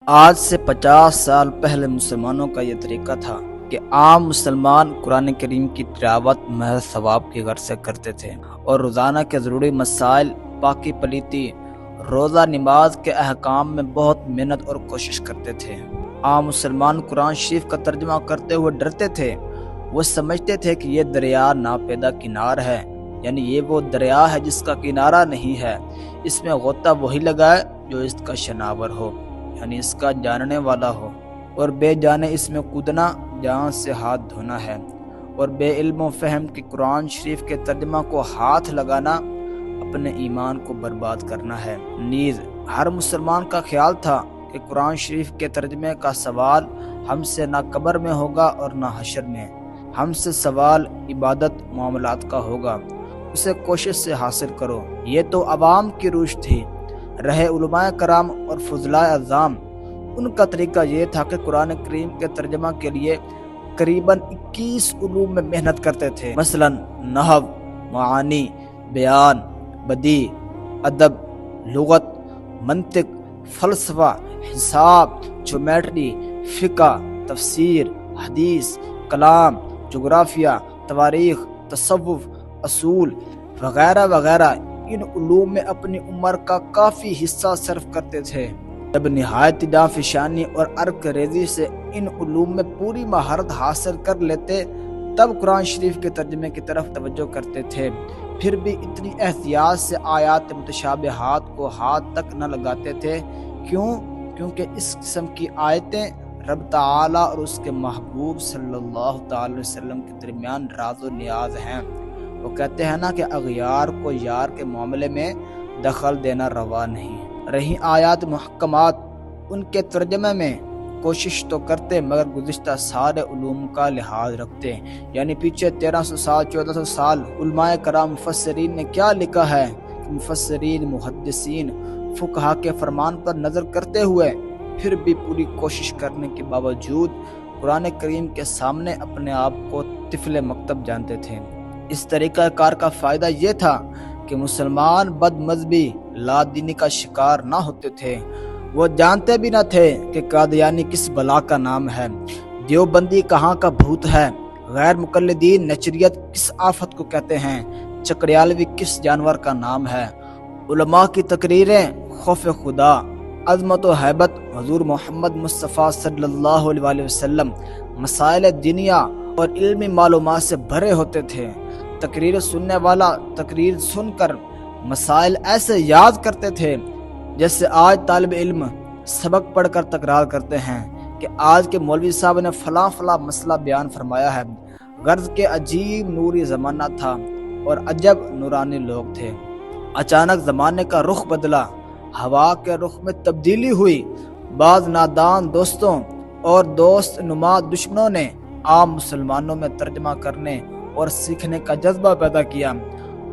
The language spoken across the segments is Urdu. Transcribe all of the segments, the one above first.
آج سے 50 سال پہلے مسلمانوں کا یہ طریقہ تھا کہ عام مسلمان قرآن کریم کی تلاوت محض ثواب کی غرض سے کرتے تھے اور روزانہ کے ضروری مسائل، پاکی پلیتی، روزہ، نماز کے احکام میں بہت محنت اور کوشش کرتے تھے۔ عام مسلمان قرآن شریف کا ترجمہ کرتے ہوئے ڈرتے تھے۔ وہ سمجھتے تھے کہ یہ دریا ناپیدا کنار ہے، یعنی یہ وہ دریا ہے جس کا کنارہ نہیں ہے، اس میں غوطہ وہی لگائے جو اس کا شناور ہو، یعنی اس کا جاننے والا ہو، اور بے جانے اس میں کودنا جان سے ہاتھ دھونا ہے، اور بے علم و فہم کی قرآن شریف کے ترجمہ کو ہاتھ لگانا اپنے ایمان کو برباد کرنا ہے۔ نیز ہر مسلمان کا خیال تھا کہ قرآن شریف کے ترجمے کا سوال ہم سے نہ قبر میں ہوگا اور نہ حشر میں، ہم سے سوال عبادت معاملات کا ہوگا، اسے کوشش سے حاصل کرو۔ یہ تو عوام کی روش تھی۔ رہے علماء کرام اور فضلاء اعظام، ان کا طریقہ یہ تھا کہ قرآن کریم کے ترجمہ کے لیے قریباً 21 علوم میں محنت کرتے تھے، مثلا نحو، معانی، بیان، بدیع، ادب، لغت، منطق، فلسفہ، حساب، جیومیٹری، فقہ، تفسیر، حدیث، کلام، جغرافیہ، تواریخ، تصوف، اصول وغیرہ وغیرہ۔ ان علوم میں اپنی عمر کا کافی حصہ صرف کرتے تھے۔ جب نہایت جانفشانی اور عرق ریزی سے ان علوم میں پوری مہارت حاصل کر لیتے تب قرآن شریف کے ترجمے کی طرف توجہ کرتے تھے۔ پھر بھی اتنی احتیاط سے آیات متشابہات کو ہاتھ تک نہ لگاتے تھے۔ کیونکہ اس قسم کی آیتیں رب تعالیٰ اور اس کے محبوب صلی اللہ تعالی وسلم کے درمیان راز و نیاز ہیں۔ وہ کہتے ہیں نا کہ اغیار کو یار کے معاملے میں دخل دینا روا نہیں۔ رہی آیات محکمات، ان کے ترجمے میں کوشش تو کرتے مگر گزشتہ سارے علوم کا لحاظ رکھتے، یعنی پیچھے 1300 سال 1400 سال علماء کرام مفسرین نے کیا لکھا ہے کہ مفسرین، محدثین، فقہا کے فرمان پر نظر کرتے ہوئے پھر بھی پوری کوشش کرنے کے باوجود قرآن کریم کے سامنے اپنے آپ کو طفل مکتب جانتے تھے۔ اس طریقہ کار کا فائدہ یہ تھا کہ مسلمان بد مذہبی، لا دینی کا شکار نہ ہوتے تھے۔ وہ جانتے بھی نہ تھے کہ قادیانی کس بلا کا نام ہے، دیوبندی کہاں کا بھوت ہے، غیر مقلدین نچریت کس آفت کو کہتے ہیں، چکڑیالوی کس جانور کا نام ہے۔ علماء کی تقریریں خوف خدا، عظمت و حیبت حضور محمد مصطفیٰ صلی اللہ علیہ وسلم، مسائل دینیا اور علمی معلومات سے بھرے ہوتے تھے۔ تقریر سننے والا تقریر سن کر مسائل ایسے یاد کرتے تھے جیسے آج طالب علم سبق پڑھ کر تکرار کرتے ہیں کہ آج کے مولوی صاحب نے فلاں فلاں مسئلہ بیان فرمایا ہے۔ غرض کے عجیب نوری زمانہ تھا اور عجب نورانی لوگ تھے۔ اچانک زمانے کا رخ بدلا، ہوا کے رخ میں تبدیلی ہوئی۔ بعض نادان دوستوں اور دوست نما دشمنوں نے عام مسلمانوں میں ترجمہ کرنے اور سیکھنے کا جذبہ پیدا کیا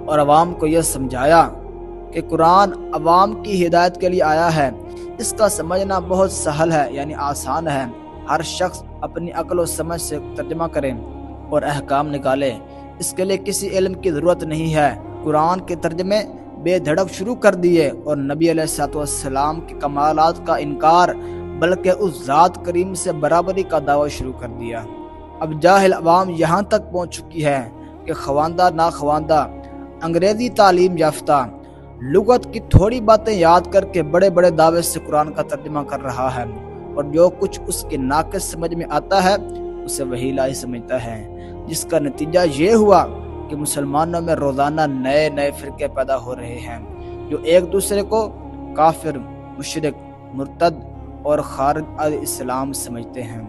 اور عوام کو یہ سمجھایا کہ قرآن عوام کی ہدایت کے لیے آیا ہے، اس کا سمجھنا بہت سہل ہے، یعنی آسان ہے۔ ہر شخص اپنی عقل و سمجھ سے ترجمہ کرے اور احکام نکالے، اس کے لیے کسی علم کی ضرورت نہیں ہے۔ قرآن کے ترجمے بے دھڑک شروع کر دیے اور نبی علیہ الصلوۃ والسلام کے کمالات کا انکار بلکہ اس ذات کریم سے برابری کا دعویٰ شروع کر دیا۔ اب جاہل عوام یہاں تک پہنچ چکی ہے کہ خواندہ ناخواندہ، انگریزی تعلیم یافتہ، لغت کی تھوڑی باتیں یاد کر کے بڑے بڑے دعوے سے قرآن کا ترجمہ کر رہا ہے، اور جو کچھ اس کے ناقص سمجھ میں آتا ہے اسے وہی الہی سمجھتا ہے، جس کا نتیجہ یہ ہوا کہ مسلمانوں میں روزانہ نئے نئے فرقے پیدا ہو رہے ہیں جو ایک دوسرے کو کافر، مشرک، مرتد اور خارج از اسلام سمجھتے ہیں۔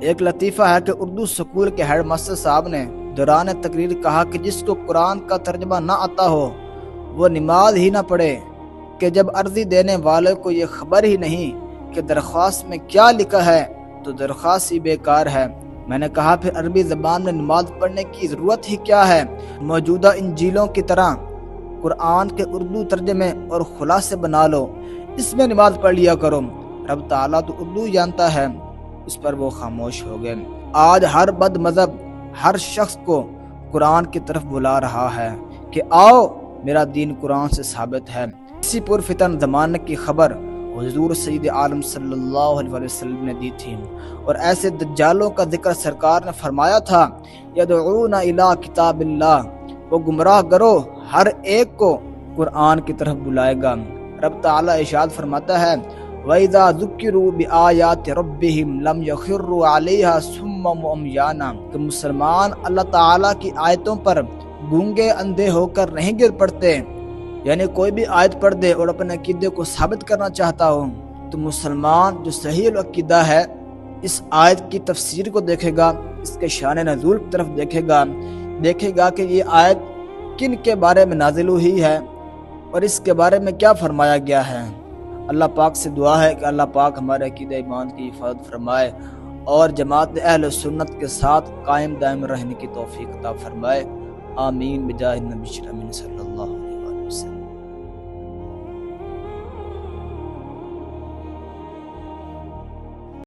ایک لطیفہ ہے کہ اردو سکول کے ہیڈ ماسٹر صاحب نے دوران تقریر کہا کہ جس کو قرآن کا ترجمہ نہ آتا ہو وہ نماز ہی نہ پڑھے، کہ جب عرضی دینے والے کو یہ خبر ہی نہیں کہ درخواست میں کیا لکھا ہے تو درخواست ہی بیکار ہے۔ میں نے کہا پھر عربی زبان میں نماز پڑھنے کی ضرورت ہی کیا ہے؟ موجودہ انجیلوں کی طرح قرآن کے اردو ترجمے اور خلاصے بنا لو، اس میں نماز پڑھ لیا کرو، رب تعالیٰ تو اردو جانتا ہے۔ اس پر وہ خاموش ہو گئے۔ آج ہر بد مذہب ہر شخص کو قرآن کی طرف بلا رہا ہے کہ آؤ میرا دین قرآن سے ثابت ہے۔ اسی پرفتن زمانے کی خبر حضور سید عالم صلی اللہ علیہ وسلم نے دی تھی۔ اور ایسے دجالوں کا ذکر سرکار نے فرمایا تھا، یدعون الی کتاب اللہ، وہ گمراہ گروہ ہر ایک کو قرآن کی طرف بلائے گا۔ رب تعالی ارشاد فرماتا ہے، وَإِذَا ذُكِّرُوا بِآيَاتِ رَبِّهِمْ لَمْ يَخِرُّوا عَلَيْهَا صُمًّا وَعُمْيَانًا، کہ مسلمان اللہ تعالیٰ کی آیتوں پر گونگے اندھے ہو کر نہیں گر پڑتے۔ یعنی کوئی بھی آیت پڑھ دے اور اپنے عقیدے کو ثابت کرنا چاہتا ہو تو مسلمان جو صحیح العقیدہ ہے اس آیت کی تفسیر کو دیکھے گا، اس کے شان نزول کی طرف دیکھے گا کہ یہ آیت کن کے بارے میں نازل ہوئی ہے اور اس کے بارے میں کیا فرمایا گیا ہے۔ اللہ پاک سے دعا ہے کہ اللہ پاک ہمارے عقیدہ ایمان کی حفاظت فرمائے اور جماعت اہل سنت کے ساتھ قائم دائم رہنے کی توفیق عطا فرمائے۔ آمین بجاہ النبی صلی اللہ علیہ وسلم۔